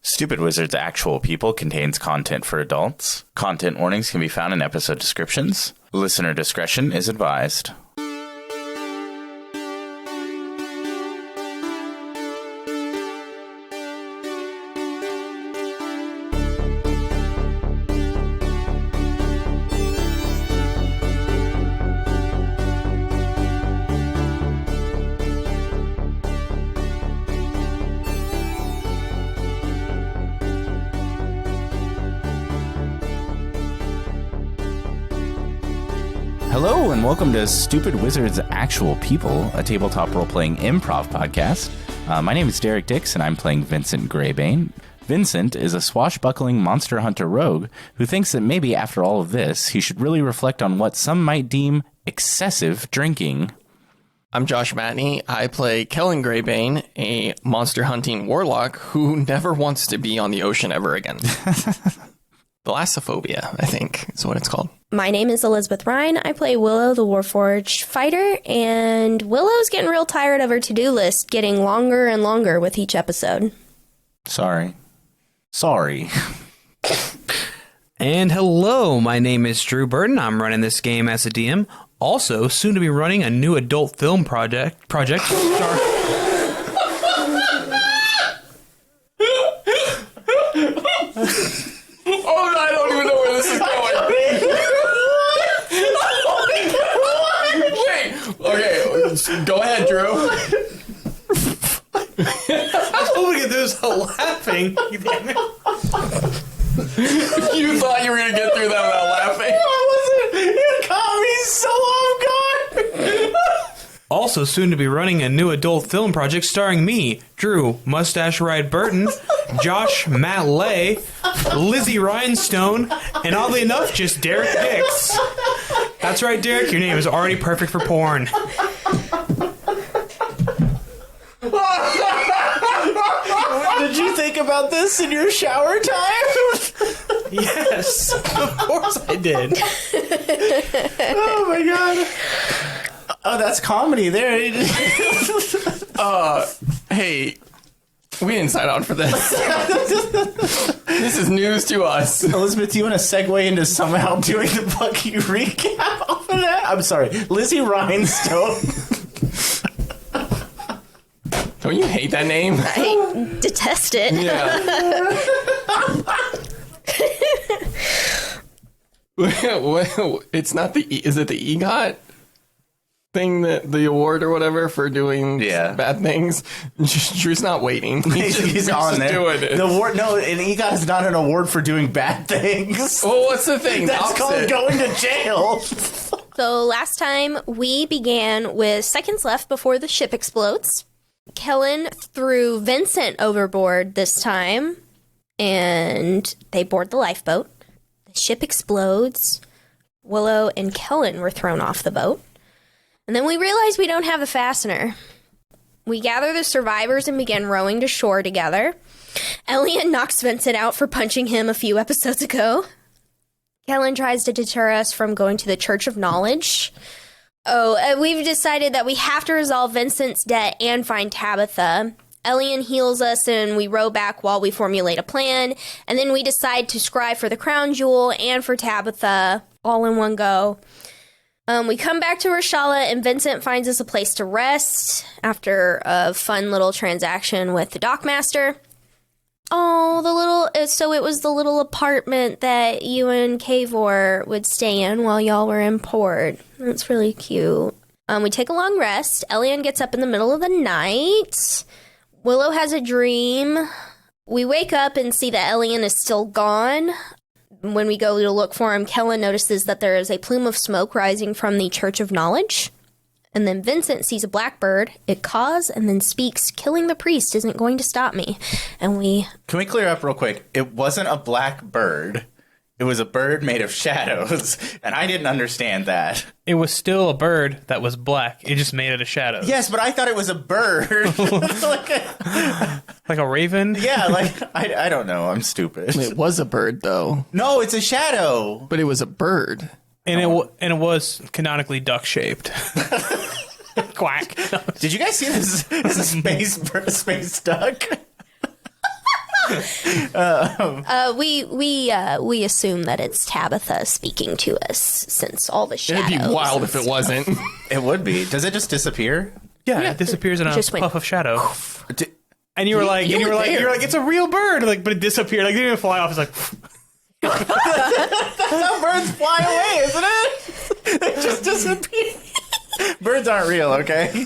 Stupid Wizards Actual People contains content for adults. Content warnings can be found in episode descriptions. Listener discretion is advised. Hello and welcome to Stupid Wizards Actual People, a tabletop role-playing improv podcast. My name is Derek Dix and I'm playing Vincent Greybane. Vincent is a swashbuckling monster hunter rogue who thinks that maybe after all of this, he should really reflect on what some might deem excessive drinking. I'm Josh Matney. I play Kellen Greybane, a monster hunting warlock who never wants to be on the ocean ever again. Thalassophobia, I think, is what it's called. My name is Elizabeth Rein. I play Willow, the Warforged fighter, and Willow's getting real tired of her to-do list getting longer and longer with each episode. Sorry. And hello, my name is Drew Burton. I'm running this game as a DM. Also, soon to be running a new adult film project. Oh, I don't even know where this is going. Wait, okay, go ahead, Drew. I'm hoping to do this laughing. Damn it. You thought you were going to get through that without laughing? I wasn't. You caught me so off guard. Also, soon to be running a new adult film project starring me, Drew, Mustache Ride Burton, Josh Matt Lay, Lizzie Rhinestone, and oddly enough, just Derek Dix. That's right, Derek, your name is already perfect for porn. Did you think about this in your shower time? Yes, of course I did. Oh my god. Oh, that's comedy there. Hey, we didn't sign on for this. This is news to us. Elizabeth, do you want to segue into somehow doing the Bucky recap off of that? I'm sorry. Lizzie Rhinestone. Don't you hate that name? I detest it. Yeah. It's not the... Is it the EGOT thing, that the award or whatever for doing bad things? Drew's not waiting. He's on there. Doing it. The award, no, an EGOT is not an award for doing bad things. Well, what's the thing? That's called going to jail. So last time we began with seconds left before the ship explodes. Kellen threw Vincent overboard this time, and they board the lifeboat. The ship explodes. Willow and Kellen were thrown off the boat. And then we realize we don't have the fastener. We gather the survivors and begin rowing to shore together. Elliot knocks Vincent out for punching him a few episodes ago. Kellen tries to deter us from going to the Church of Knowledge. We've decided that we have to resolve Vincent's debt and find Tabitha. Elian heals us and we row back while we formulate a plan. And then we decide to scry for the crown jewel and for Tabitha all in one go. We come back to Rashala and Vincent finds us a place to rest after a fun little transaction with the dockmaster. So it was the little apartment that you and Kavor would stay in while y'all were in port. That's really cute. We take a long rest. Elian gets up in the middle of the night. Willow has a dream. We wake up and see that Elian is still gone. When we go to look for him, Kellen notices that there is a plume of smoke rising from the Church of Knowledge. And then Vincent sees a blackbird. It caws and then speaks, "Killing the priest isn't going to stop me." And Can we clear up real quick? It wasn't a black bird. It was a bird made of shadows. And I didn't understand that. It was still a bird that was black. It just made it of shadows. Yes, but I thought it was a bird. Like a raven? Yeah, I don't know. I'm stupid. It was a bird, though. No, it's a shadow. But it was a bird. And it was canonically duck-shaped. Quack. Did you guys see this space duck? We assume that it's Tabitha speaking to us since all the shadows. It'd be wild if it wasn't. It would be. Does it just disappear? Yeah, it disappears in a just went puff of shadow. And you were like, it's a real bird, like, but it disappeared. Like, it didn't even fly off. It's like, That's how birds fly away, isn't it? They just disappear. Birds aren't real, okay?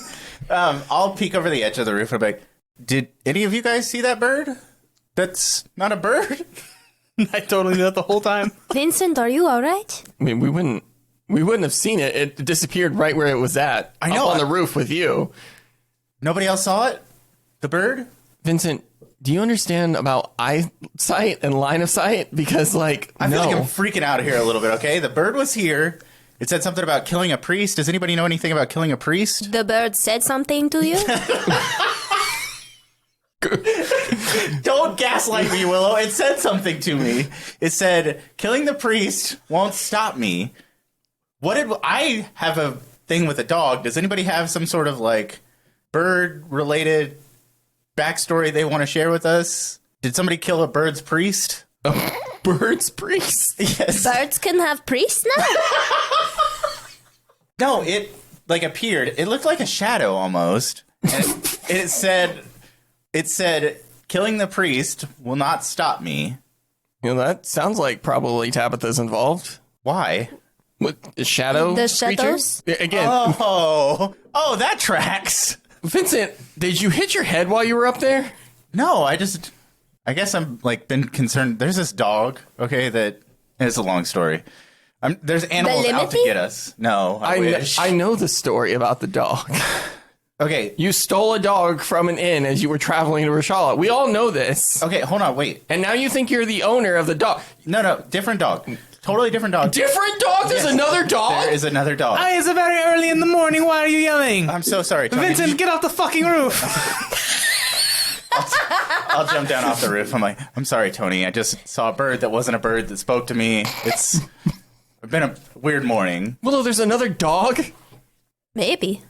I'll peek over the edge of the roof and be like, did any of you guys see that bird? That's not a bird? I totally knew that the whole time. Vincent, are you all right? I mean, we wouldn't have seen it. It disappeared right where it was at. I know. Up on the roof with you. Nobody else saw it? The bird? Vincent, do you understand about eyesight and line of sight? Because, like, I feel like I'm freaking out here a little bit, okay? The bird was here. It said something about killing a priest. Does anybody know anything about killing a priest? The bird said something to you? Don't gaslight me, Willow. It said something to me. It said, killing the priest won't stop me. I have a thing with a dog. Does anybody have some sort of, like, bird-related backstory they want to share with us? Did somebody kill a bird's priest? A bird's priest? Yes. Birds can have priests now? No, it, like, appeared. It looked like a shadow, almost. And it said, killing the priest will not stop me. You know, that sounds like probably Tabitha's involved. Why? What, a shadow? The shadows? Creature? Again. Oh, that tracks. Vincent, did you hit your head while you were up there? No, I guess I'm, like, been concerned. There's this dog, okay, that, it's a long story. There's animals out to get us. No, I wish. I know the story about the dog. Okay. You stole a dog from an inn as you were traveling to Rashala. We all know this. Okay, hold on, wait. And now you think you're the owner of the dog. No, different dog. Totally different dog. Different dog? There's another dog? There is another dog. It's very early in the morning. Why are you yelling? I'm so sorry, Tony. Vincent, get off the fucking roof. I'll jump down off the roof. I'm like, I'm sorry, Tony. I just saw a bird that wasn't a bird that spoke to me. It's been a weird morning. Willow, there's another dog? Maybe.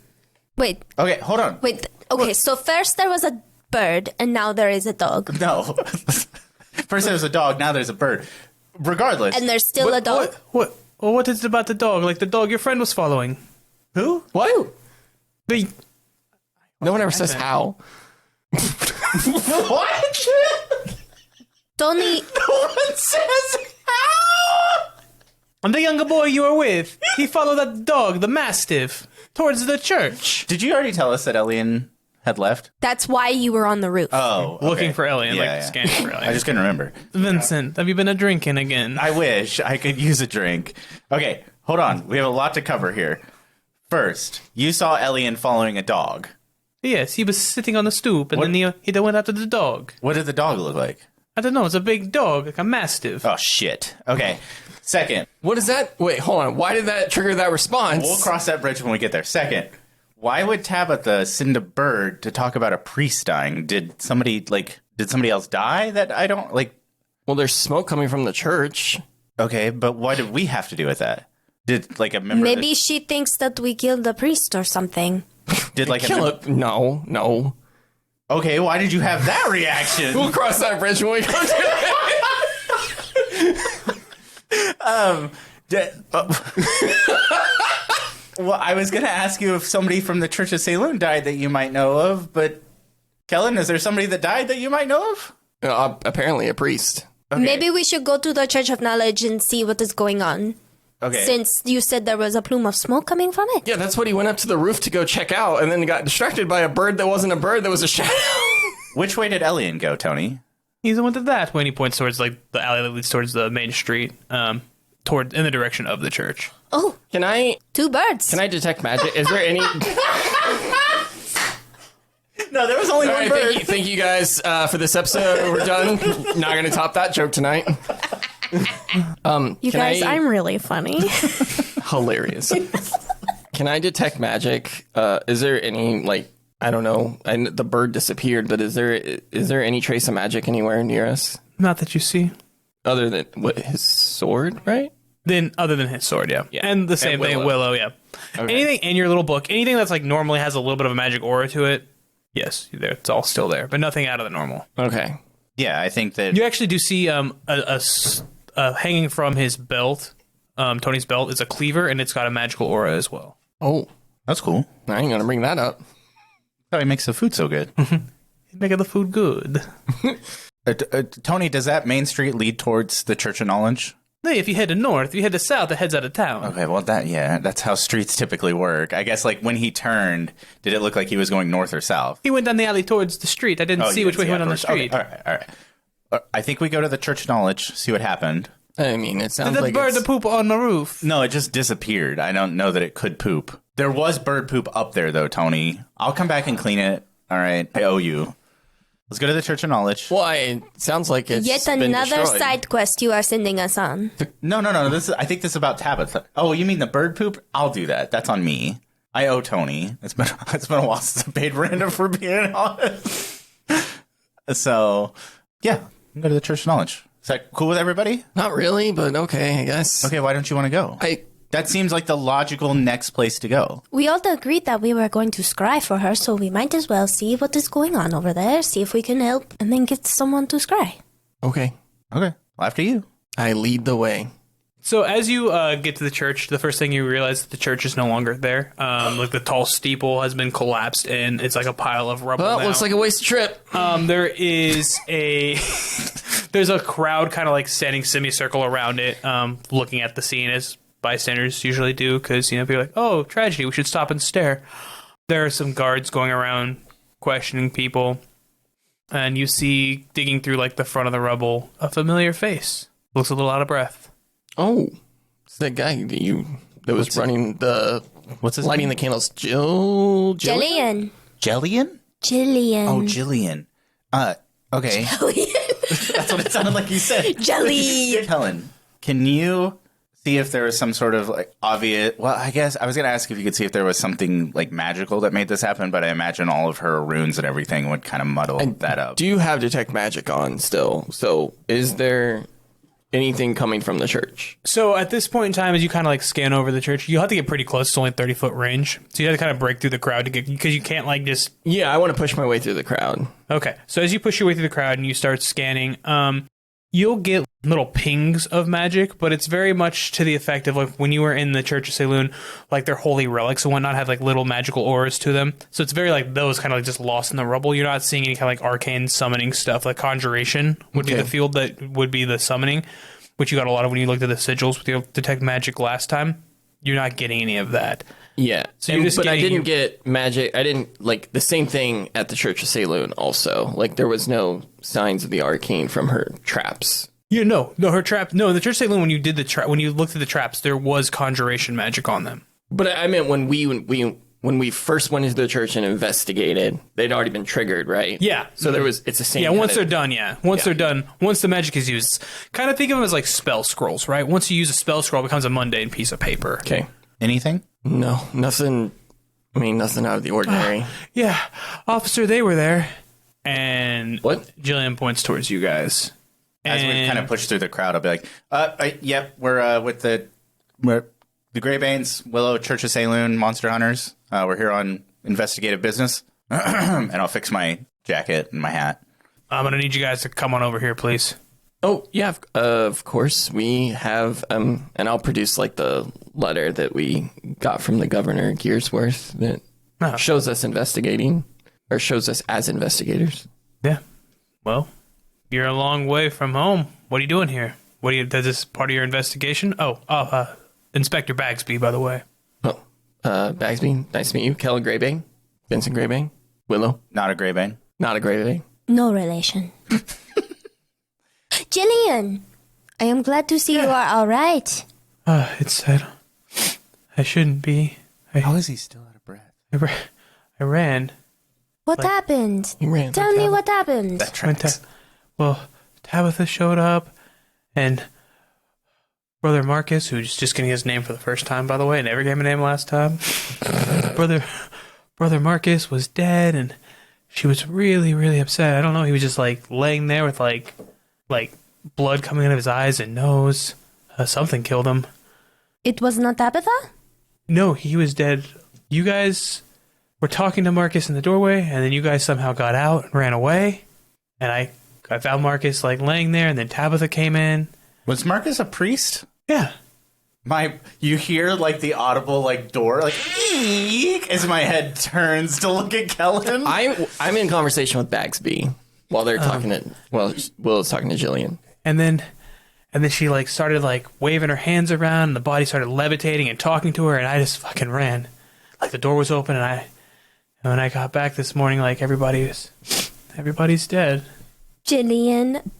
Wait. Okay, hold on. Wait. Okay, so first there was a bird, and now there is a dog. No. First there was a dog, now there's a bird. Regardless. And there's still a dog? What is it about the dog? Like the dog your friend was following? Who? What? The... No one ever says how. What? Tony. No one says how? And the younger boy you were with, he followed that dog, the Mastiff, towards the church. Did you already tell us that Elian had left? That's why you were on the roof. Oh, okay. Looking for Elian, Yeah. scanning for Elian. I just couldn't remember. Vincent, have you been a drinking again? I wish I could use a drink. Okay, hold on. We have a lot to cover here. First, you saw Elian following a dog. Yes, he was sitting on the stoop, and then he went after the dog. What did the dog look like? I don't know, it's a big dog, like a Mastiff. Oh, shit. Okay, second. What is that? Wait, hold on. Why did that trigger that response? We'll cross that bridge when we get there. Second, why would Tabitha send a bird to talk about a priest dying? Did somebody else die that I don't, like... Well, there's smoke coming from the church. Okay, but what did we have to do with that? Did, like, a member Maybe she thinks that we killed the priest or something. Did, like, Kill it? No. Okay, why did you have that reaction? We'll cross that bridge when we come to it. Well, I was going to ask you if somebody from the Church of Saloon died that you might know of, but Kellen, is there somebody that died that you might know of? Apparently a priest. Okay. Maybe we should go to the Church of Knowledge and see what is going on. Okay. Since you said there was a plume of smoke coming from it. Yeah, that's what he went up to the roof to go check out, and then got distracted by a bird that wasn't a bird, that was a shadow. Which way did Elian go, Tony? He's went to that when he points towards like the alley that leads towards the main street, in the direction of the church. Oh, Can I two birds. detect magic? Is there any... No, there was only All one right, bird. thank you guys for this episode. We're done. Not going to top that joke tonight. You guys, I'm really funny. Hilarious. Can I detect magic? Is there any, like, I don't know, the bird disappeared, but is there any trace of magic anywhere near us? Not that you see. Other than his sword, right? Then, other than his sword, yeah. And the same thing, Willow, yeah. Okay. Anything in your little book, anything that's like normally has a little bit of a magic aura to it, yes, it's all still there, but nothing out of the normal. Okay. Yeah, I think that... You actually do see hanging from his belt, Tony's belt, is a cleaver, and it's got a magical aura as well. Oh, That's cool. I ain't going to bring that up. Probably makes the food so good. Making the food good. Tony, does that main street lead towards the Church of Knowledge? Hey, if you head to north, if you head to south, it heads out of town. Okay, well, that's how streets typically work. I guess, like, when he turned, did it look like he was going north or south? He went down the alley towards the street. I didn't see which way he went on the street. Okay, all right. I think we go to the Church of Knowledge, see what happened. I mean, it sounds Did like the bird poop on the roof? No, it just disappeared. I don't know that it could poop. There was bird poop up there, though, Tony. I'll come back and clean it. All right, I owe you. Let's go to the Church of Knowledge. Well, it sounds like it's Yet been another destroyed. side quest you are sending us on. No. I think this is about Tabitha. Oh, you mean the bird poop? I'll do that. That's on me. I owe Tony. It's been a while since I paid rent, for being honest. So, yeah, go to the Church of Knowledge. Is that cool with everybody? Not really, but okay, I guess. Okay, why don't you want to go? That seems like the logical next place to go. We all agreed that we were going to scry for her, so we might as well see what is going on over there, see if we can help, and then get someone to scry. Okay. Okay, well, after you. I lead the way. So as you get to the church, the first thing you realize that the church is no longer there. Like the tall steeple has been collapsed, and it's like a pile of rubble. Well, now. looks like a wasted trip. There is there's a crowd kind of like standing semicircle around it, looking at the scene as bystanders usually do, because people are like, "Oh, tragedy! We should stop and stare." There are some guards going around questioning people, and you see digging through like the front of the rubble a familiar face. Looks a little out of breath. Oh, it's that guy that was running the What's his lighting name? the candles. Jillian. Jillian? Jillian. Oh, Jillian. Okay. That's what it sounded like you said. Jelly. Kellen, can you see if there was some sort of like obvious... Well, I guess I was going to ask if you could see if there was something like magical that made this happen, but I imagine all of her runes and everything would kind of muddle that up. Do you have detect magic on still? So is there anything coming from the church? So at this point in time, as you kind of like scan over the church, you'll have to get pretty close. It's only 30-foot range. So you have to kind of break through the crowd to get, because you can't like just... Yeah, I want to push my way through the crowd. Okay. So as you push your way through the crowd and you start scanning, you'll get little pings of magic, but it's very much to the effect of like when you were in the Church of Saloon, like their holy relics and whatnot had like little magical auras to them. So it's very like those kind of like just lost in the rubble. You're not seeing any kind of like arcane summoning stuff. Like conjuration would be the field that would be the summoning, which you got a lot of when you looked at the sigils with your detect magic last time. You're not getting any of that. Yeah. So you're just but I getting- didn't get magic. I didn't like the same thing at the Church of Saloon also. Like there was no signs of the arcane from her traps. Yeah, no, her trap. No, the Church of Saloon, when you did the when you looked at the traps, there was conjuration magic on them. But I meant when we first went into the church and investigated, they'd already been triggered, right? Yeah. So it's the same. Yeah, once they're done, Once they're done, once the magic is used, kind of think of them as like spell scrolls, right? Once you use a spell scroll, it becomes a mundane piece of paper. Okay. Anything? No, nothing. I mean, nothing out of the ordinary. Yeah, officer, they were there. And What? Jillian points towards you guys. As we And- kind of push through the crowd, I'll be like, yep, we're with the Greybanes, Willow, Church of Saloon, Monster Hunters. We're here on investigative business. And I'll fix my jacket and my hat. I'm going to need you guys to come on over here, please. Oh, yeah, of course. We have, and I'll produce like the letter that we got from the governor, Gearsworth, that shows us investigating, or shows us as investigators. Yeah. Well, you're a long way from home. What are you doing here? Is this part of your investigation? Inspector Bagsby, by the way. Oh, Bagsby, nice to meet you. Kellen Greybane, Vincent Greybane, Willow, Not a Greybane. not a Greybane. No relation. Jillian, I am glad to see you are all right. It's sad. I shouldn't be. How is he still out of breath? I ran. What happened? You ran. Tell me what happened. That tracks. Well, Tabitha showed up, and Brother Marcus, who's just getting his name for the first time, by the way, never gave him a name last time. Brother Marcus was dead, and she was really, really upset. I don't know. He was just like laying there with like blood coming out of his eyes and nose. Something killed him. It was not Tabitha? No, he was dead. You guys were talking to Marcus in the doorway, and then you guys somehow got out and ran away, and I I found Marcus like laying there, and then Tabitha came in. Was Marcus a priest? Yeah. You hear like the audible like door like eek as my head turns to look at Kellen. I'm in conversation with Bagsby while they're talking to Willow's talking to Jillian. And then she like started like waving her hands around, and the body started levitating and talking to her, and I just fucking ran. Like the door was open, and when I got back this morning, like everybody's dead. Jillian,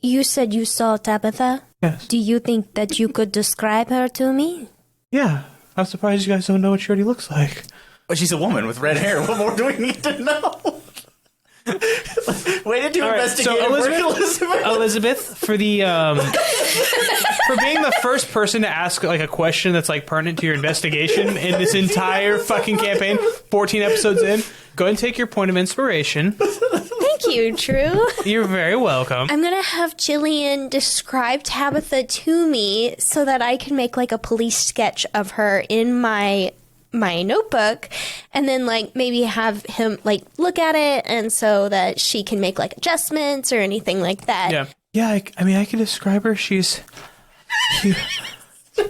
you said you saw Tabitha? Yes. Do you think that you could describe her to me? Yeah. I'm surprised you guys don't know what she already looks like. But she's a woman with red hair. What more do we need to know? Way to do investigative work, Elizabeth, for the for being the first person to ask like a question that's like pertinent to your investigation in this entire fucking campaign, 14 episodes in, go and take your point of inspiration. Thank you, Drew. You're very welcome. I'm going to have Jillian describe Tabitha to me so that I can make like a police sketch of her in my notebook, and then like maybe have him like look at it, and so that she can make like adjustments or anything like that. Yeah. I mean, I can describe her. She's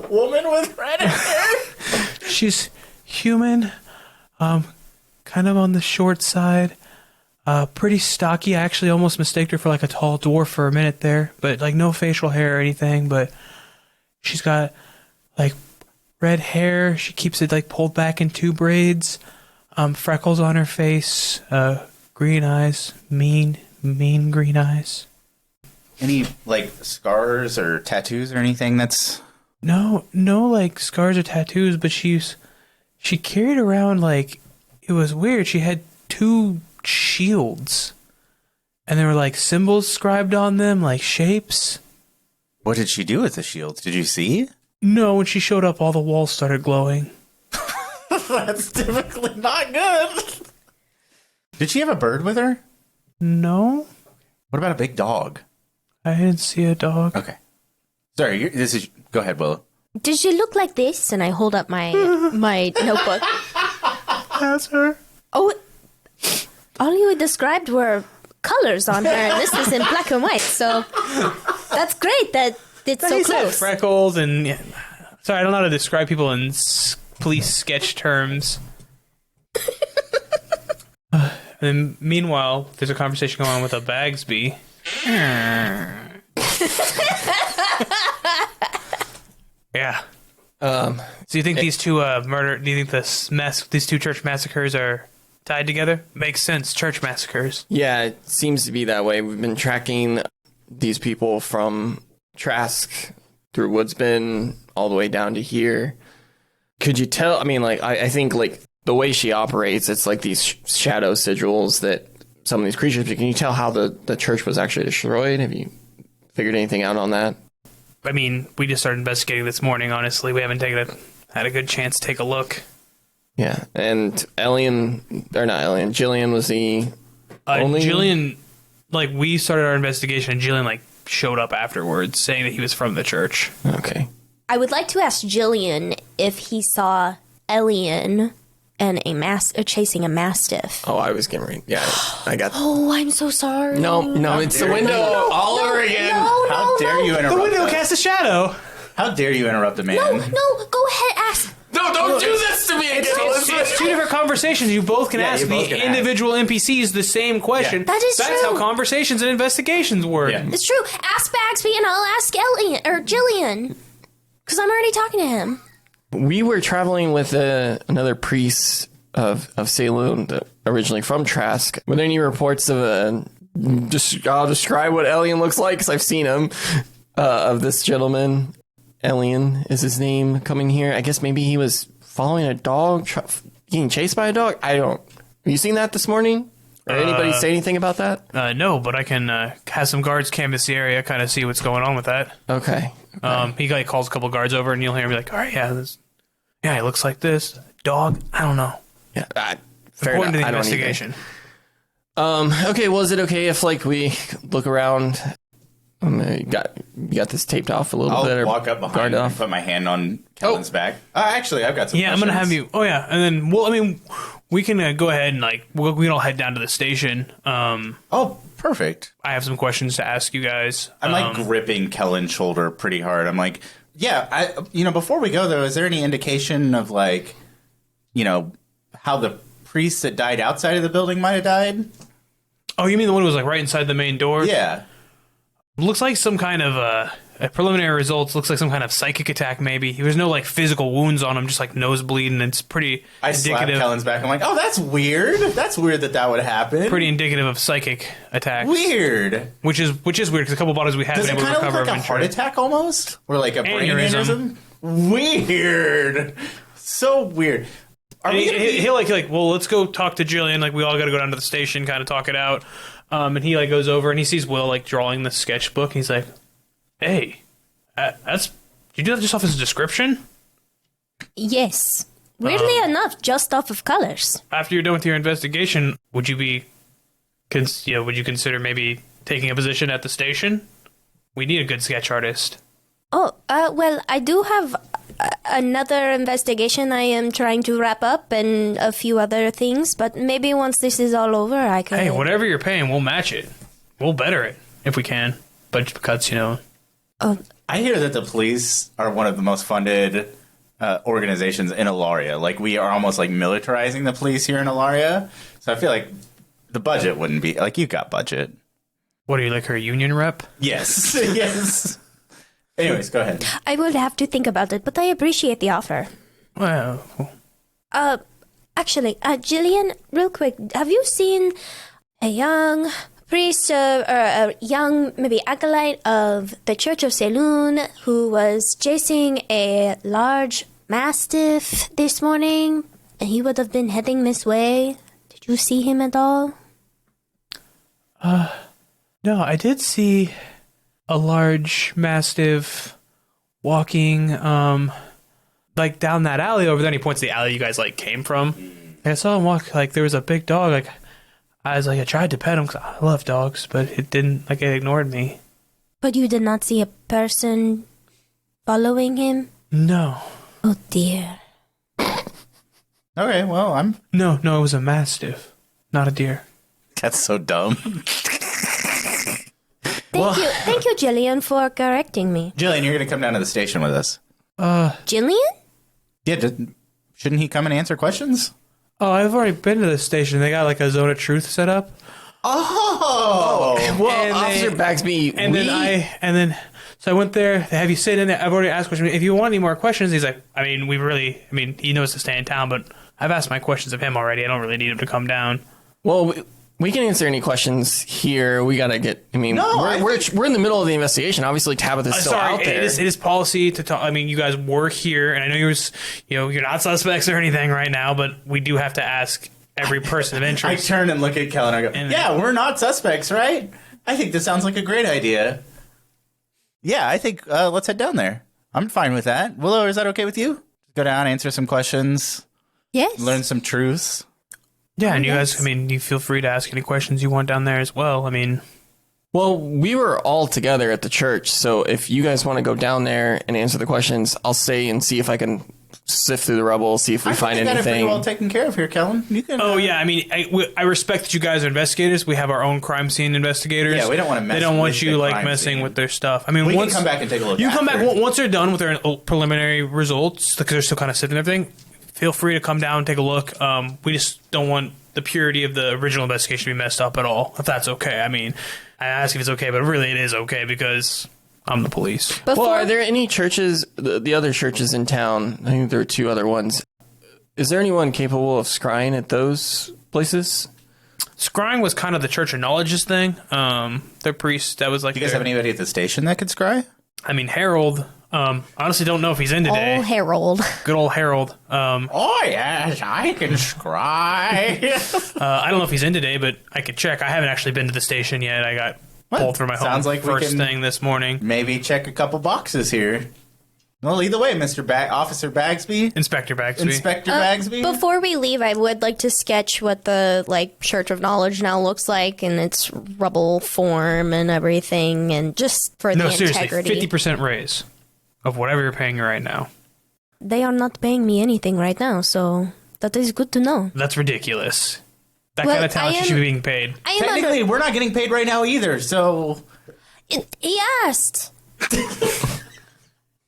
woman with red hair. She's human, kind of on the short side, pretty stocky. I actually almost mistaked her for like a tall dwarf for a minute there, but like no facial hair or anything. But she's got like red hair. She keeps it like pulled back in 2 braids. Freckles on her face. Green eyes. Mean green eyes. Any like scars or tattoos or anything that's... No like scars or tattoos, but she carried around like, it was weird. She had 2 shields, and there were like symbols scribed on them, like shapes. What did she do with the shields? Did you see? No, when she showed up, all the walls started glowing. That's typically not good. Did she have a bird with her? No. What about a big dog? I didn't see a dog. Okay. Sorry, go ahead, Willow. Did she look like this? And I hold up my notebook. That's her. Oh, all you described were colors on her, and this is in black and white, so that's great that it's so close. Freckles and... Yeah. Sorry, I don't know how to describe people in police sketch terms. And then, meanwhile, there's a conversation going on with a Bagsby. Yeah. So you think these two do you think these 2 church massacres are tied together? Makes sense. Church massacres. Yeah, it seems to be that way. We've been tracking these people from Trask through Woodsbin all the way down to here. Could you tell? I mean, like, I think like the way she operates, it's like these shadow sigils that some of these creatures. But can you tell how the church was actually destroyed? Have you figured anything out on that? I mean, we just started investigating this morning, honestly. We haven't had a good chance to take a look. Yeah, and Jillian was the only... Jillian, like, we started our investigation, and Jillian, like, showed up afterwards, saying that he was from the church. Okay. I would like to ask Jillian if he saw Elian and chasing a mastiff. Oh, I was getting ready. Yeah, I got... Oh, I'm so sorry. No, it's the window all over again. How dare you interrupt? The window casts a shadow. How dare you interrupt a man? No, go ahead, ask. No, don't do this to me again. It's 2 different conversations. You both can ask the individual NPCs the same question. Yeah. That's true. How conversations and investigations work. Yeah. It's true. Ask Bagsby and I'll ask Jillian. Because I'm already talking to him. We were traveling with another priest of Salem, originally from Trask. Were there any reports of I'll describe what Elian looks like because I've seen him, of this gentleman. Elian is his name, coming here. I guess maybe he was following a dog, getting chased by a dog. I don't. Have you seen that this morning? Or anybody say anything about that? No, but I can have some guards canvass the area, kind of see what's going on with that. Okay. He like calls a couple guards over, and you'll hear him be like, "All right, yeah, it looks like this dog. I don't know." Yeah, fair According enough. to the investigation. Okay. Well, is it okay if like we look around? You got this taped off a little bit. I'll walk up behind and put my hand on Kellen's back. Actually, I've got some. Yeah, I'm gonna have you. Oh yeah, and then We can go ahead and we can all head down to the station. Oh, perfect. I have some questions to ask you guys. I'm gripping Kellen's shoulder pretty hard. I'm like, yeah, before we go though, is there any indication of how the priest that died outside of the building might have died? Oh, you mean the one who was right inside the main door? Yeah. Looks like some kind of preliminary results. Looks like some kind of psychic attack. Maybe there was no physical wounds on him, just nosebleed, and it's pretty. I slap Kellen's back. I'm like, oh, that's weird. That's weird that would happen. Pretty indicative of psychic attacks. Weird. Which is weird because a couple bodies we have been able to recover. Does it kind of look like a heart attack almost, or like a brain aneurysm? Weird. So weird. He'll well, let's go talk to Jillian. We all got to go down to the station, kind of talk it out. And he goes over and he sees Will drawing the sketchbook. And he's like, "Hey, did you do that just off his description?" Yes. Weirdly enough, just off of colors. After you're done with your investigation, would you consider maybe taking a position at the station? We need a good sketch artist. Oh, well, I do have another investigation I am trying to wrap up and a few other things, but maybe once this is all over, I could... Hey, whatever you're paying, we'll match it. We'll better it if we can. But just because, I hear that the police are one of the most funded organizations in Ilaria. We are almost militarizing the police here in Ilaria. So I feel like the budget wouldn't be... you got budget. What are you, her union rep? Yes. Yes. Anyways, go ahead. I would have to think about it, but I appreciate the offer. Well... Actually, Jillian, real quick, have you seen a young priest or a young, maybe acolyte of the Church of Saloon who was chasing a large mastiff this morning, and he would have been heading this way? Did you see him at all? No, I did see a large mastiff walking, down that alley over there. And he points to the alley you guys, came from. And I saw him walk, there was a big dog, I was I tried to pet him because I love dogs, but it didn't, it ignored me. But you did not see a person following him? No. Oh, dear. Okay, well, No, it was a mastiff, not a deer. That's so dumb. Thank you, Jillian, for correcting me. Jillian, you're going to come down to the station with us. Jillian? Yeah, shouldn't he come and answer questions? Oh, I've already been to the station. They got a zone of truth set up. Oh, well, Officer Bagsby, so I went there. They have you sit in there. I've already asked questions. If you want any more questions, he's like, he knows to stay in town, but I've asked my questions of him already. I don't really need him to come down. Well, we can answer any questions here. We gotta get. We're in the middle of the investigation. Obviously, Tabitha's still out there. It is policy to talk. You guys were here, and I know you're not suspects or anything right now, but we do have to ask every person of interest. I turn and look at Kellen. I go, "Yeah, we're not suspects, right? I think this sounds like a great idea. Yeah, I think let's head down there. I'm fine with that. Willow, is that okay with you? Go down, answer some questions. Yes. Learn some truths." Yeah, and you guys, you feel free to ask any questions you want down there as well. Well, we were all together at the church, so if you guys want to go down there and answer the questions, I'll stay and see if I can sift through the rubble, see if we find anything. I think pretty well taken care of here, Kellen. You can. Oh yeah, I respect that you guys are investigators. We have our own crime scene investigators. Yeah, we don't want to mess. They don't want with you messing with their stuff. We can come back and take a look. You can come back once they're done with their preliminary results, because they're still kind of sitting and everything. Feel free to come down and take a look. We just don't want the purity of the original investigation to be messed up at all, if that's okay. I ask if it's okay, but really it is okay because I'm the police. Well, are there any churches, the other churches in town, I think there are 2 other ones, is there anyone capable of scrying at those places? Scrying was kind of the Church of Knowledge's thing. Their priest, that was Do you guys have anybody at the station that could scry? Harold... honestly don't know if he's in today. Oh, Harold. Good old Harold. Oh, yes, I can scry. I don't know if he's in today, but I could check. I haven't actually been to the station yet. I got pulled through my home first thing this morning. Maybe check a couple boxes here. Well, either way, Officer Bagsby. Inspector Bagsby. Inspector Bagsby. Before we leave, I would like to sketch what the Church of Knowledge now looks like in its rubble form and everything, and just for the integrity. 50% raise of whatever you're paying right now. They are not paying me anything right now, so That is good to know. That's ridiculous. That Well, kind of talent I am- should be being paid. I am Technically, we're not getting paid right now either, so... He asked.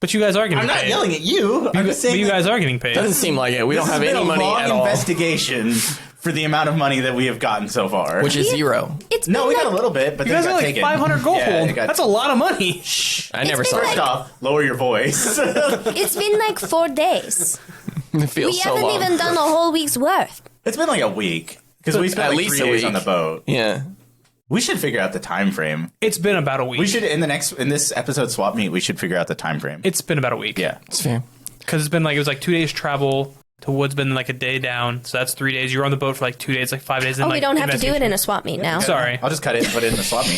But you guys are getting I'm not paid. yelling at you. I'm just But saying you that guys are getting paid. Doesn't seem like it. We don't have any money long at all, investigation for the amount of money that we have gotten so far. which is zero. It's No, been we like, got a little bit, but You then guys it are got like taken. 500 gold. Yeah, it got- That's a lot of money. I never been saw First it. off, lower your voice. It's been like 4 days. It feels We so haven't long. even done a whole week's worth. It's been like a week because we spent At like least 3 a days week. on the boat. Yeah. We should figure out the time frame. It's been about a week. We should in this episode swap meet. We should figure out the time frame. It's been about a week. Yeah. It's fair. Because it was like 2 days travel to Wood's been like a day down. So that's 3 days. You were on the boat for like 2 days, like 5 days. Oh, And, we like, don't have to do it investigation. in a swap meet now. Sorry. I'll just cut it and put it in the swap meet.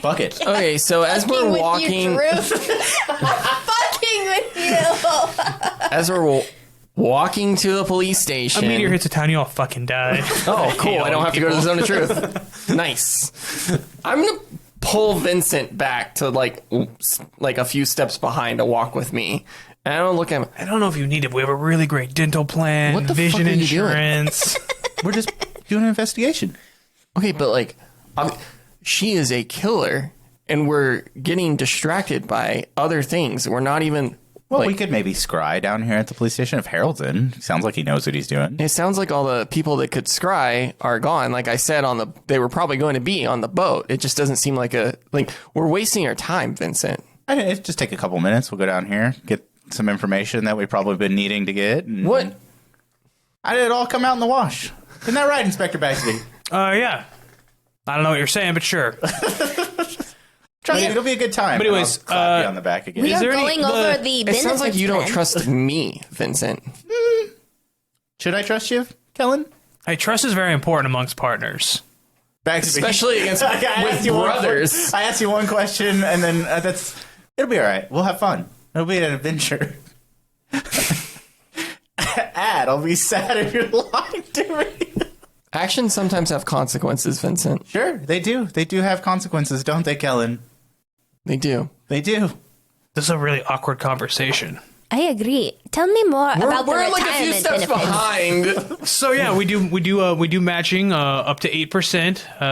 Fuck it. Okay, so as we're walking, Fucking with you. as we're walking to the police A station. meteor hits a town, you all fucking die. Oh, cool. I don't have to go to the People. zone of truth. Nice. I'm going to pull Vincent back to like a few steps behind to walk with me. And I don't look at him. I don't know if you need it. We have a really great dental plan, What the vision fuck are you doing? insurance. We're just doing an investigation. Okay, but like, she is a killer, and we're getting distracted by other things. We're not even. Well, like, we could maybe scry down here at the police station if Harold's in. Sounds like he knows what he's doing. It sounds like all the people that could scry are gone. Like I said, they were probably going to be on the boat. It just doesn't seem like we're wasting our time, Vincent. It'd just take a couple minutes. We'll go down here, get some information that we've probably been needing to get. And What? How did it all come out in the wash? Isn't that right, Inspector Baxby? Yeah. I don't know what you're saying, but sure. Trust me, it'll be a good time. But anyways, And I'll clap you on the back again. We Is are there any- going over the It benefits sounds like you don't plan. trust me, Vincent. Should I trust you, Kellen? Hey, trust is very important amongst partners. Baxby. Especially against I asked with you brothers. I asked you one question, and then it'll be all right. We'll have fun. It'll be an adventure. I'll be sad if you're lying to me. Actions sometimes have consequences, Vincent. Sure, they do. They do have consequences, don't they, Kellen? They do. They do. This is a really awkward conversation. I agree. Tell me more about the We're like a few retirement steps benefits. behind. So yeah, we do matching up to 8%. Oh,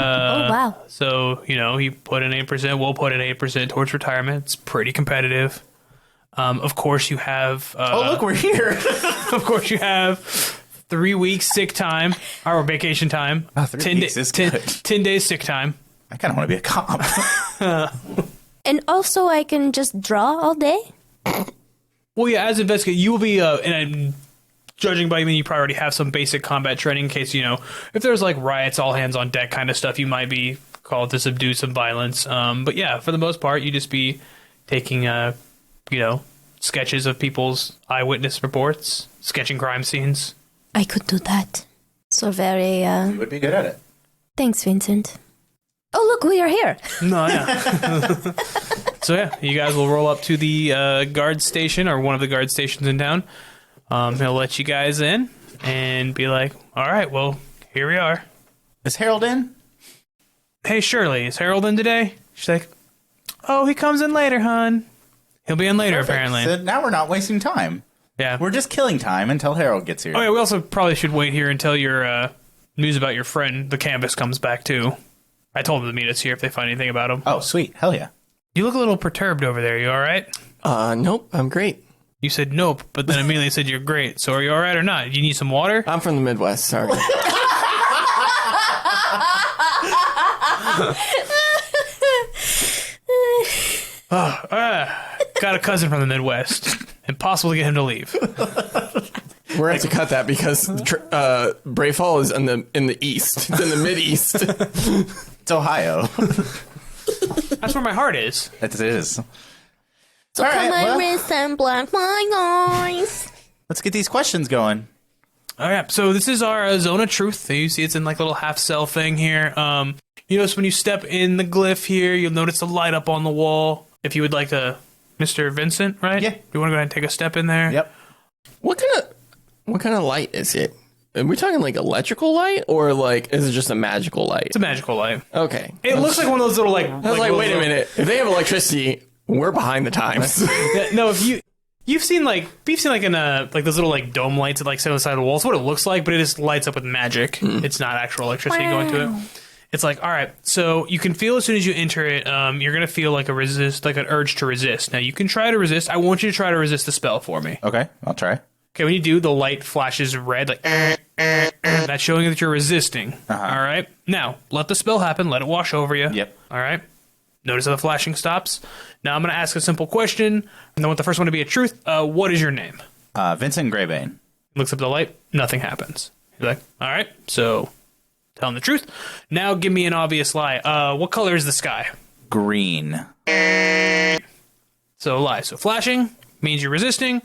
wow. So you put in 8%, we'll put in 8% towards retirement. It's pretty competitive. Of course, you have. Oh, look, we're here. Of course, you have 3 weeks sick time or vacation time. 3 weeks is good. 10 days sick time. I kind of want to be a cop. And also, I can just draw all day? Well, yeah, as an investigator, you will be, and I'm judging by you probably already have some basic combat training in case, if there's like riots, all hands on deck kind of stuff, you might be called to subdue some violence. But yeah, for the most part, you just be taking, sketches of people's eyewitness reports, sketching crime scenes. I could do that. So very, You would be good at it. thanks, Vincent. Oh, look, we are here. No, yeah. So yeah, you guys will roll up to the guard station or one of the guard stations in town. He'll let you guys in and be like, all right, well, here we are. Is Harold in? Hey, Shirley, is Harold in today? She's like, oh, he comes in later, hon. He'll be in later, apparently. So now we're not wasting time. Yeah. We're just killing time until Harold gets here. Oh, yeah, we also probably should wait here until your news about your friend, the canvas, comes back, too. I told them to meet us here if they find anything about him. Oh, sweet. Hell yeah. You look a little perturbed over there. You all right? Nope, I'm great. You said nope, but then immediately said you're great. So are you all right or not? You need some water? I'm from the Midwest, sorry. Got a cousin from the Midwest. Impossible to get him to leave. We're going to have to cut that because Brave Hall is in the east. It's in the mid-east. It's Ohio. That's where my heart is. It is. So All right, come on, well- wrist and black my eyes. Let's get these questions going. All right, so this is our zone of truth. You see it's in like a little half cell thing here. You notice when you step in the glyph here, you'll notice the light up on the wall. If you would like to, Mr. Vincent, right? Yeah. You want to go ahead and take a step in there? Yep. What kind of light is it? Are we talking like electrical light or like is it just a magical light? It's a magical light. Okay. It looks like one of those little like. I was like, wait a minute. If they have electricity, we're behind the times. No, if You've seen like in a like those little like dome lights that like sit on the side of the wall. It's what it looks like, but it just lights up with magic. It's not actual electricity going to it. It's like, all right, so you can feel as soon as you enter it, you're gonna feel like an urge to resist. Now you can try to resist. I want you to try to resist the spell for me. Okay, I'll try. Okay, when you do, the light flashes red, like that's showing that you're resisting. All right, now let the spell happen. Let it wash over you. Yep. All right. Notice how the flashing stops. Now I'm gonna ask a simple question, and I want the first one to be a truth. What is your name? Vincent Greybane. Looks up the light. Nothing happens. He's like, all right, so. Telling the truth. Now give me an obvious lie. What color is the sky? Green. So lie. So flashing means you're resisting.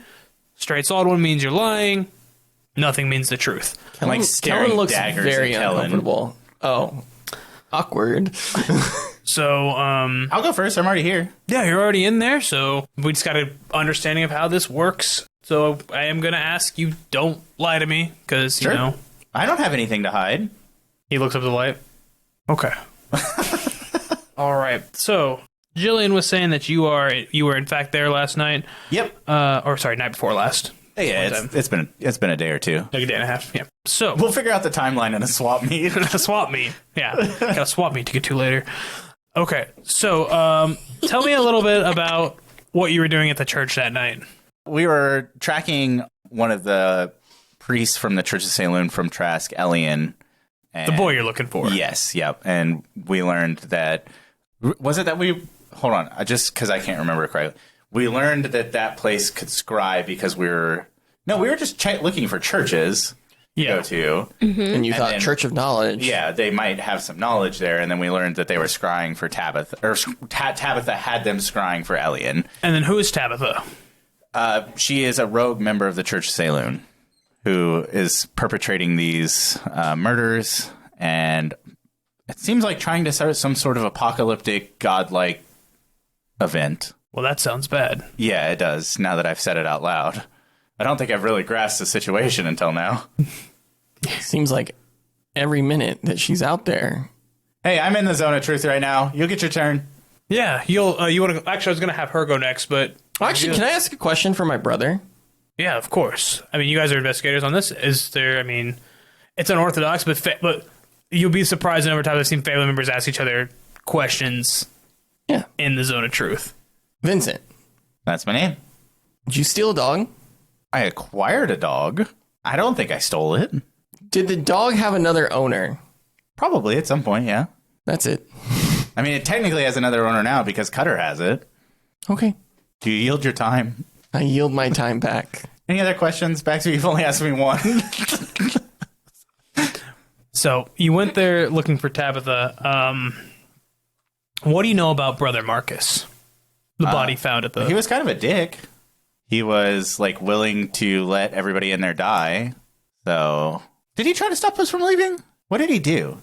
Straight solid one means you're lying. Nothing means the truth. Kellen looks very uncomfortable. Oh, awkward. So, I'll go first. I'm already here. Yeah, you're already in there. So we just got an understanding of how this works. So I am going to ask you, don't lie to me because, you know. I don't have anything to hide. He looks up at the light. Okay. All right. So Jillian was saying that you were in fact there last night. Yep. Or sorry, night before last. Yeah, it's been a day or two. Like a day and a half. Yeah. So we'll figure out the timeline in a swap meet. A swap meet. Yeah. Got a swap meet to get to later. Okay. So tell me a little bit about what you were doing at the church that night. We were tracking one of the priests from the Church of St. Lune from Trask, Elian. The boy you're looking for. Yes, yep. And we learned that... Was it that we... Hold on, because I can't remember it correctly. We learned that place could scry because we were just looking for churches to go to. Mm-hmm. And you thought Church of Knowledge. Yeah, they might have some knowledge there. And then we learned that they were scrying for Tabitha. Or Tabitha had them scrying for Elian. And then who is Tabitha? She is a rogue member of the Church of St. Lune, who is perpetrating these murders, and it seems like trying to start some sort of apocalyptic, godlike event. Well, that sounds bad. Yeah, it does, now that I've said it out loud. I don't think I've really grasped the situation until now. Seems like every minute that she's out there. Hey, I'm in the zone of truth right now. You'll get your turn. Yeah, you want to... Actually, I was going to have her go next, but... Actually, can I ask a question for my brother? Yeah, of course. I mean, you guys are investigators on this. Is there, I mean, it's unorthodox, but you'll be surprised the number of times I've seen family members ask each other questions in the zone of truth. Vincent. That's my name. Did you steal a dog? I acquired a dog. I don't think I stole it. Did the dog have another owner? Probably at some point, yeah. That's it. I mean, it technically has another owner now because Cutter has it. Okay. Do you yield your time? I yield my time back. Any other questions? Baxter, you've only asked me one. So, you went there looking for Tabitha. What do you know about Brother Marcus? The body found at the... He was kind of a dick. He was, like, willing to let everybody in there die. So... Did he try to stop us from leaving? What did he do?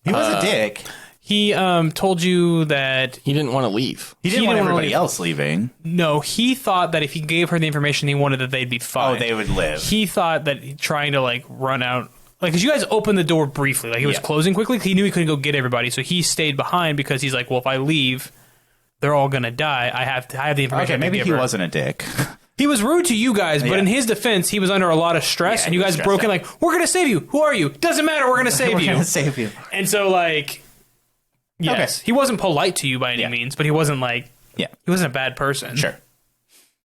He was a dick. He told you that... He didn't want to leave. He didn't want everybody else leaving. No, he thought that if he gave her the information, he wanted that they'd be fine. Oh, they would live. He thought that trying to, like, run out... Like, because you guys opened the door briefly. Like, it was closing quickly. He knew he couldn't go get everybody, so he stayed behind because he's like, well, if I leave, they're all going to die. I have the information. Okay, maybe he wasn't a dick. He was rude to you guys, but in his defense, he was under a lot of stress, and you guys broke in like, we're going to save you. Who are you? Doesn't matter. We're going to save you. We're going to save you. And so, like, yes, he wasn't polite to you by any means, but he wasn't like, he wasn't a bad person. Sure.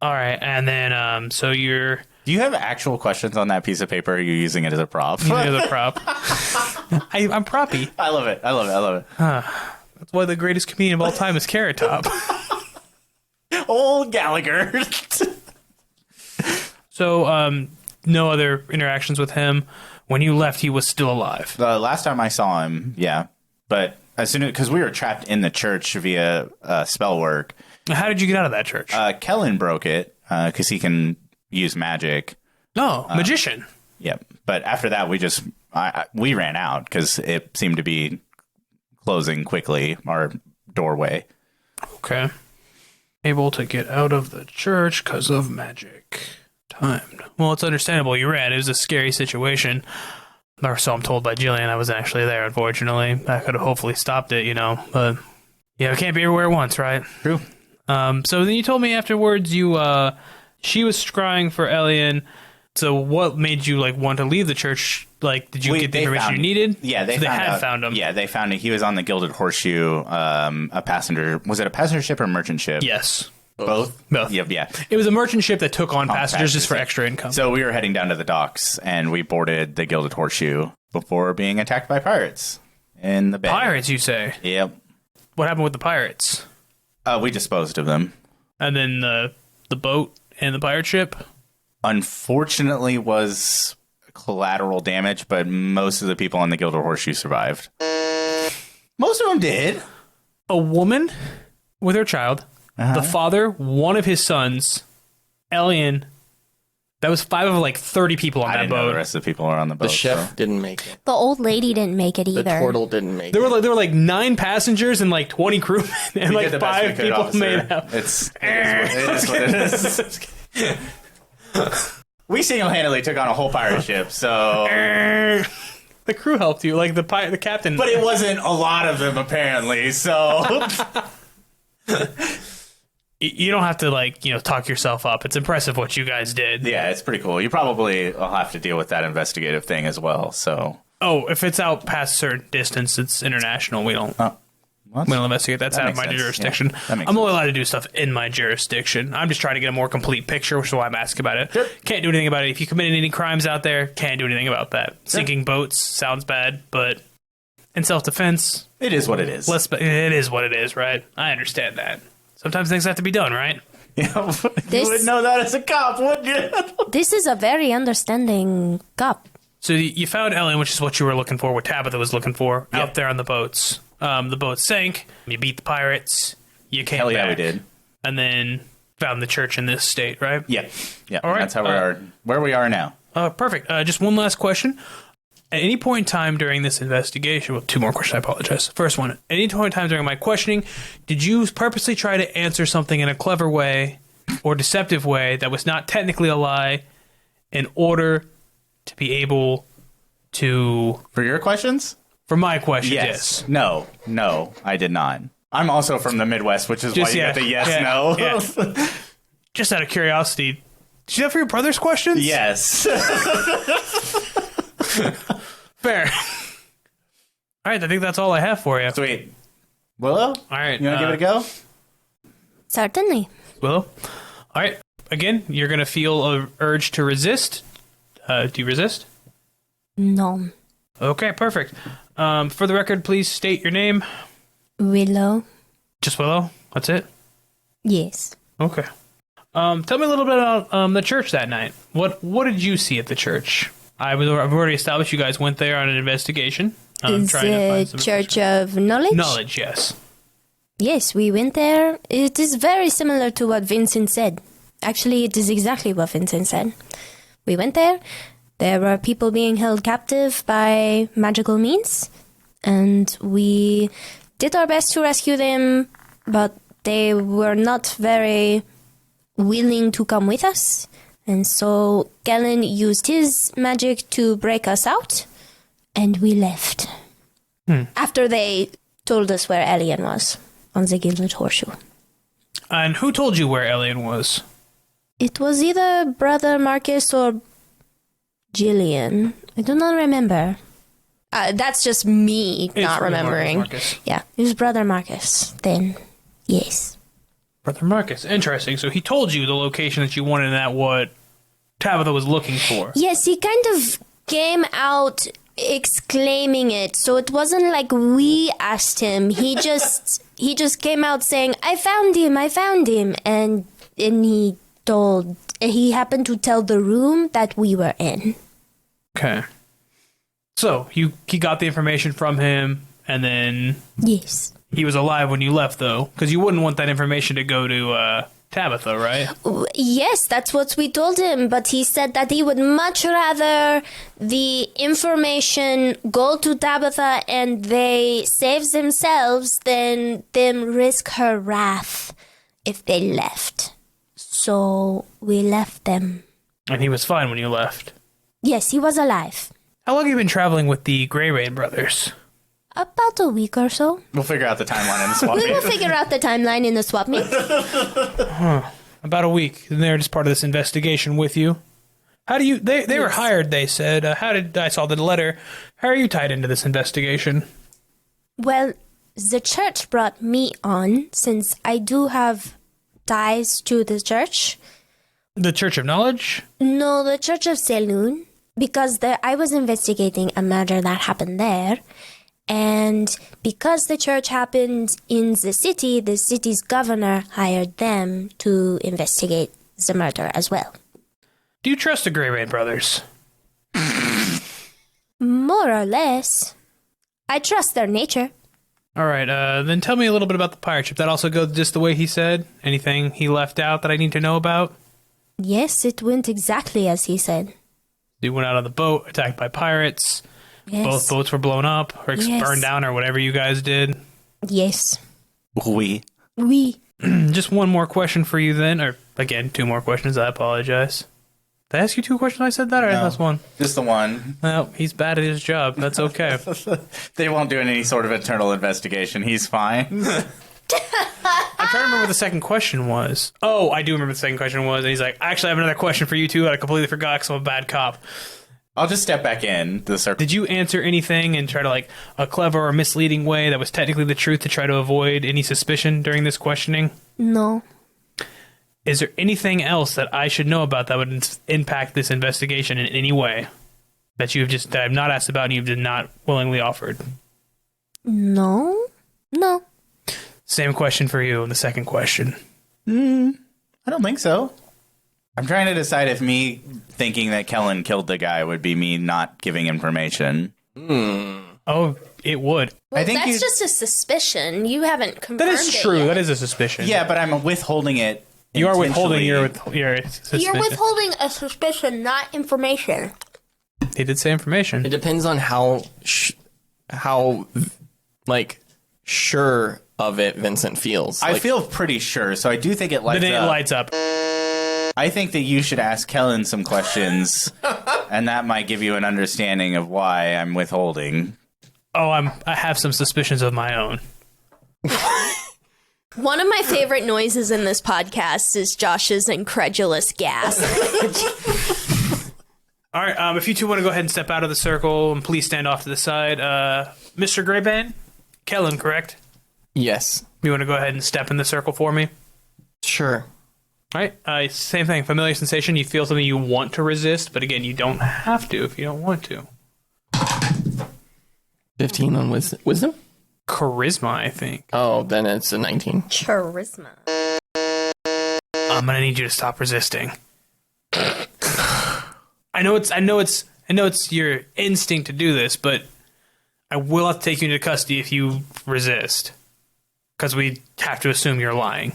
All right, and then, so you're... Do you have actual questions on that piece of paper, or are you using it as a prop? Using it as a prop. I'm proppy. I love it. That's why the greatest comedian of all time is Carrot Top. Old Gallagher. So, no other interactions with him. When you left, he was still alive. The last time I saw him, yeah. But as soon as... Because we were trapped in the church via spell work. How did you get out of that church? Kellen broke it, because he can use magic. No, magician. Yep. But after that, we ran out, because it seemed to be closing quickly, our doorway. Okay. Able to get out of the church because of magic. Timed. Well, it's understandable you ran. It was a scary situation. Or so I'm told by Jillian. I wasn't actually there, unfortunately. I could have hopefully stopped it, But, yeah, it can't be everywhere at once, right? True. So then you told me afterwards you She was scrying for Elian. So what made you want to leave the church? Did you get the information you needed? Yeah, they found him. Yeah, they found it. He was on the Gilded Horseshoe, a passenger. Was it a passenger ship or a merchant ship? Yes. Both? Yeah. It was a merchant ship that took on passengers just for extra income. So we were heading down to the docks, and we boarded the Gilded Horseshoe before being attacked by pirates in the bay. Pirates, you say? Yep. What happened with the pirates? We disposed of them. And then the boat and the pirate ship? Unfortunately was collateral damage, but most of the people on the Gilded Horseshoe survived. Most of them did. A woman with her child, the father, one of his sons, Elian. That was 5 of 30 people on that didn't boat. know the rest of the people are on the boat. The chef didn't make it. The old lady didn't make it either. The turtle didn't make it. There were 9 passengers and 20 crewmen, and We did the best 5 we could, people officer. made out. It is what it is. We single-handedly took on a whole pirate ship, so... The crew helped you, the captain. But it wasn't a lot of them, apparently, so... You don't have to, talk yourself up. It's impressive what you guys did. Yeah, it's pretty cool. You probably will have to deal with that investigative thing as well, so... Oh, if it's out past a certain distance, it's international. We don't... We don't investigate. That's out of my jurisdiction. Yeah, I'm only allowed to do stuff in my jurisdiction. I'm just trying to get a more complete picture, which is why I'm asking about it. Sure. Can't do anything about it. If you committed any crimes out there, can't do anything about that. Sure. Sinking boats sounds bad, but in self-defense... It is what it is. It is what it is, right? I understand that. Sometimes things have to be done, right? Yeah, you would know that as a cop, wouldn't you? This is a very understanding cop. So you found Ellen, which is what you were looking for, what Tabitha was looking for, out there on the boats. The boat sank. You beat the pirates. You came back. Hell yeah, we did. And then found the church in this state, right? Yeah. All right. That's how where we are now. Perfect. Just one last question. At any point in time during this investigation, well, 2 more questions, I apologize. First one, at any point in time during my questioning, did you purposely try to answer something in a clever way or deceptive way that was not technically a lie in order to be able to... For your questions? For my questions, yes. No, I did not. I'm also from the Midwest, which is why you got the no. Yeah. Just out of curiosity, did you have for your brother's questions? Yes. Fair. All right, I think that's all I have for you. Sweet. Willow? All right. You want to give it a go? Certainly. Willow? All right. Again, you're going to feel an urge to resist. Do you resist? No. Okay, perfect. For the record, please state your name. Willow. Just Willow? That's it? Yes. Okay. Tell me a little bit about the church that night. What did you see at the church? I've already established you guys went there on an investigation. Is it Church of Knowledge? Knowledge, yes. Yes, we went there. It is very similar to what Vincent said. Actually, it is exactly what Vincent said. We went there. There were people being held captive by magical means, and we did our best to rescue them, but they were not very willing to come with us. And so Kellen used his magic to break us out, and we left. After they told us where Elian was, on the Gilded Horseshoe. And who told you where Elian was? It was either Brother Marcus or Jillian. I do not remember. That's just me not remembering. Yeah, it was Brother Marcus then. Yes. Brother Marcus. Interesting. So he told you the location that you wanted and that what Tabitha was looking for. Yes, he kind of came out exclaiming it. So it wasn't like we asked him. He just came out saying, I found him. And he happened to tell the room that we were in. Okay. So he got the information from him, and then... Yes. He was alive when you left, though, because you wouldn't want that information to go to Tabitha, right? Yes, that's what we told him, but he said that he would much rather the information go to Tabitha and they save themselves than them risk her wrath if they left. So we left them. And he was fine when you left? Yes, he was alive. How long have you been traveling with the Greybane brothers? About a week or so. We'll figure out the timeline in the swap meet. We will figure out the timeline in the swap meet. about a week. And they're just part of this investigation with you. How do you... They were hired, they said. I saw the letter. How are you tied into this investigation? Well, the church brought me on since I do have ties to the church. The Church of Knowledge? No, the Church of Saloon. Because I was investigating a murder that happened there. And because the church happened in the city's governor hired them to investigate the murder as well. Do you trust the Greybane brothers? More or less. I trust their nature. All right, then tell me a little bit about the pirate ship. That also goes just the way he said? Anything he left out that I need to know about? Yes, it went exactly as he said. You went out on the boat, attacked by pirates. Yes. Both boats were blown up or burned down or whatever you guys did. Yes. We. Just one more question for you then. Or, again, 2 more questions. I apologize. Did I ask you 2 questions? I said that, or that's one? Just the one. Well, he's bad at his job. That's okay. They won't do any sort of internal investigation. He's fine. I'm trying to remember what the second question was. Oh, I do remember the second question was. And he's like, actually, I have another question for you, too. I completely forgot because I'm a bad cop. I'll just step back in the circle. Did you answer anything in try to like a clever or misleading way that was technically the truth to try to avoid any suspicion during this questioning? No. Is there anything else that I should know about that would impact this investigation in any way that I've not asked about and you've not willingly offered? No. Same question for you in the second question. I don't think so. I'm trying to decide if me thinking that Kellen killed the guy would be me not giving information. Oh, it would. Well, I think that's just a suspicion. You haven't confirmed That is true. it yet. That is a suspicion. Yeah, but I'm withholding it. You are withholding intentionally. your suspicion. You're withholding a suspicion, not information. He did say information. It depends on how sure of it Vincent feels. I feel pretty sure, so I do think it lights Then it up. lights up. I think that you should ask Kellen some questions, and that might give you an understanding of why I'm withholding. Oh, I have some suspicions of my own. One of my favorite noises in this podcast is Josh's incredulous gasp. All right, if you two want to go ahead and step out of the circle, and please stand off to the side. Mr. Greybane? Kellen, correct? Yes. You want to go ahead and step in the circle for me? Sure. All right, same thing. Familiar sensation. You feel something you want to resist, but again, you don't have to if you don't want to. 15 on wisdom? Charisma, I think. Oh, then it's a 19. Charisma. I'm gonna need you to stop resisting. I know it's your instinct to do this, but I will have to take you into custody if you resist, because we have to assume you're lying.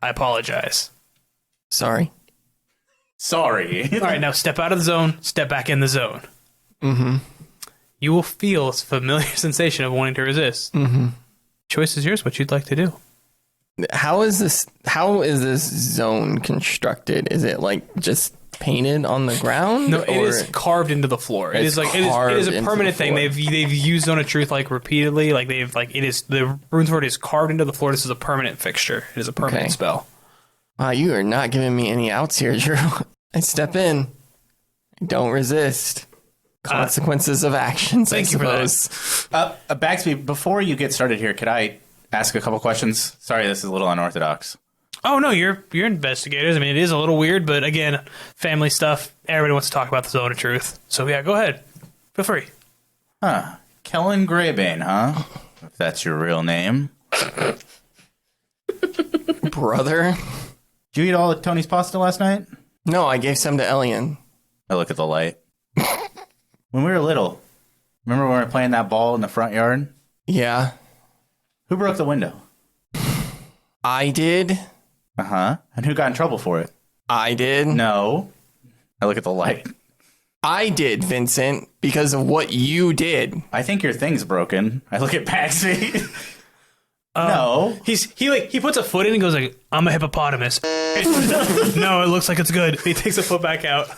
I apologize. Sorry. All right, now step out of the zone, step back in the zone. Mm-hmm. You will feel a familiar sensation of wanting to resist. Mm-hmm. Choice is yours, what you'd like to do. How is this zone constructed? Is it like just painted on the ground? No, it is carved into the floor. It is a permanent thing. They've used Zone of Truth like repeatedly. Like the runes for it is carved into the floor. This is a permanent fixture. It is a permanent spell. Wow, you are not giving me any outs here, Drew. I step in. Don't resist. Consequences of actions, I suppose. Baxby, before you get started here, could I ask a couple questions? Sorry, this is a little unorthodox. Oh, no, you're investigators. I mean, it is a little weird, but again, family stuff. Everybody wants to talk about the Zone of Truth. So, yeah, go ahead. Feel free. Huh. Kellen Greybane, huh? If that's your real name. Brother? Did you eat all of Tony's pasta last night? No, I gave some to Elian. I look at the light. When we were little, remember when we were playing that ball in the front yard? Yeah. Who broke the window? I did. Uh-huh. And who got in trouble for it? I did. No. I look at the light. I did, Vincent, because of what you did. I think your thing's broken. I look at Paxi. No. He puts a foot in and goes like, I'm a hippopotamus. No, it looks like it's good. He takes a foot back out.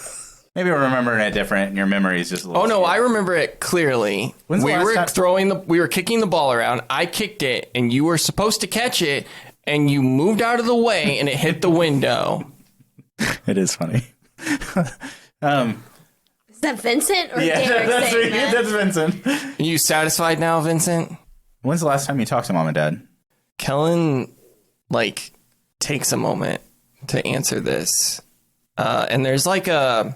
Maybe we're remembering it different and your memory is just a little... Oh, no, skewed. I remember it clearly. When's the last time- We were kicking the ball around. I kicked it, and you were supposed to catch it, and you moved out of the way, and it hit the window. It is funny. Is that Vincent or Derek saying that? That's Vincent. Are you satisfied now, Vincent? When's the last time you talked to Mom and Dad? Kellen, takes a moment to answer this. And there's a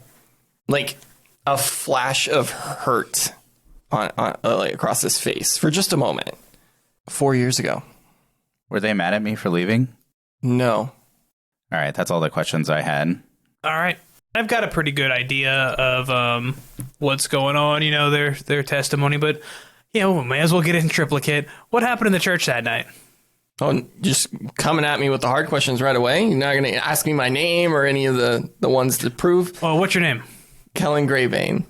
flash of hurt on across his face for just a moment. 4 years ago. Were they mad at me for leaving? No. All right, that's all the questions I had. All right. I've got a pretty good idea of what's going on, their testimony, but, we may as well get it in triplicate. What happened in the church that night? Oh, just coming at me with the hard questions right away? You're not going to ask me my name or any of the ones to prove? Oh, what's your name? Kellen Greybane.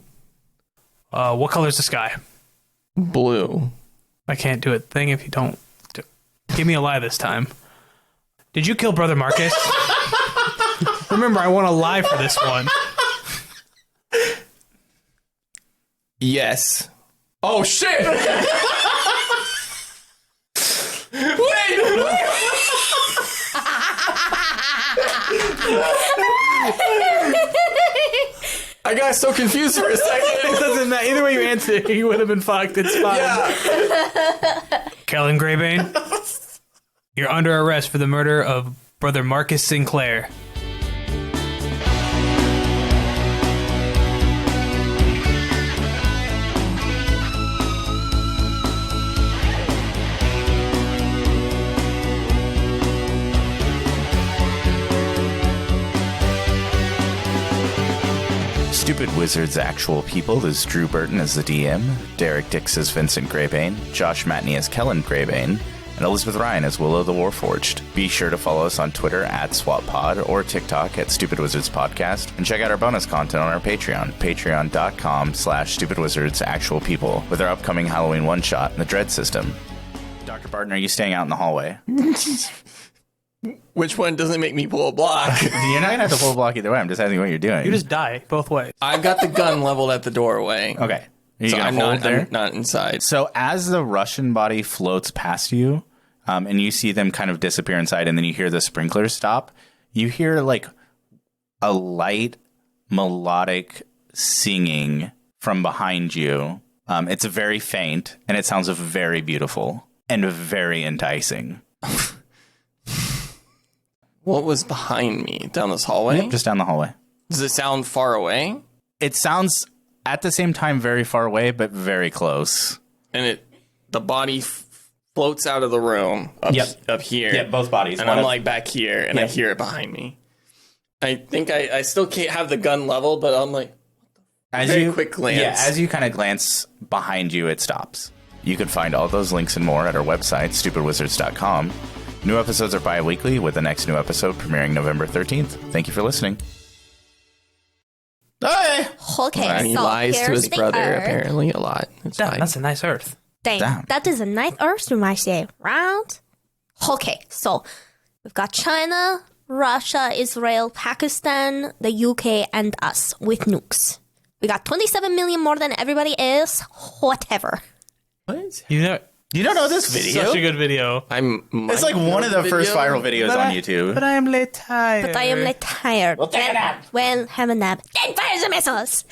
What color's the sky? Blue. I can't do a thing if you don't. Give me a lie this time. Did you kill Brother Marcus? Remember, I want a lie for this one. Yes. Oh, shit! Wait! I got so confused for a second. It doesn't matter. Either way you answer, you would have been fucked. It's fine. Yeah. Kellen Greybane, you're under arrest for the murder of Brother Marcus Sinclair. Stupid Wizards Actual People is Drew Burton as the DM, Derek Dix as Vincent Greybane, Josh Matney as Kellen Greybane, and Elizabeth Rein as Willow the Warforged. Be sure to follow us on Twitter at SwapPod or TikTok at Stupid Wizards Podcast, and check out our bonus content on our Patreon, patreon.com/Stupid Wizards Actual People, with our upcoming Halloween one-shot, The Dread System. Dr. Barton, are you staying out in the hallway? Which one doesn't make me pull a block? You're not going to have to pull a block either way. I'm just asking what you're doing. You just die both ways. I've got the gun leveled at the doorway. Okay. Are you So going to hold there? I'm not inside. So as the Russian body floats past you, and you see them kind of disappear inside, and then you hear the sprinklers stop, you hear a light melodic singing from behind you. It's very faint, and it sounds very beautiful and very enticing. What was behind me? Down this hallway? Yep, just down the hallway. Does it sound far away? It sounds at the same time very far away, but very close. And the body floats out of the room up here. Yeah, both bodies. And I'm back here, and I hear it behind me. I think I still can't have the gun leveled, but I'm quick glance. Yeah, as you kind of glance behind you, it stops. You can find all those links and more at our website, stupidwizards.com. New episodes are bi-weekly, with the next new episode premiering November 13th. Thank you for listening. Hey! Okay, And he so lies to here's his the brother, earth. apparently, a lot. It's fine. That's a nice earth. Dang, Damn. that is a nice earth, you might say, right? Okay, so we've got China, Russia, Israel, Pakistan, the UK, and us with nukes. We got 27 million more than everybody else. Whatever. What? You don't know this video? Such a good video. It's like one of the first viral videos on YouTube. But I am late tired. But I am tired. Well, take a nap. Well, have a nap. Then fire the missiles.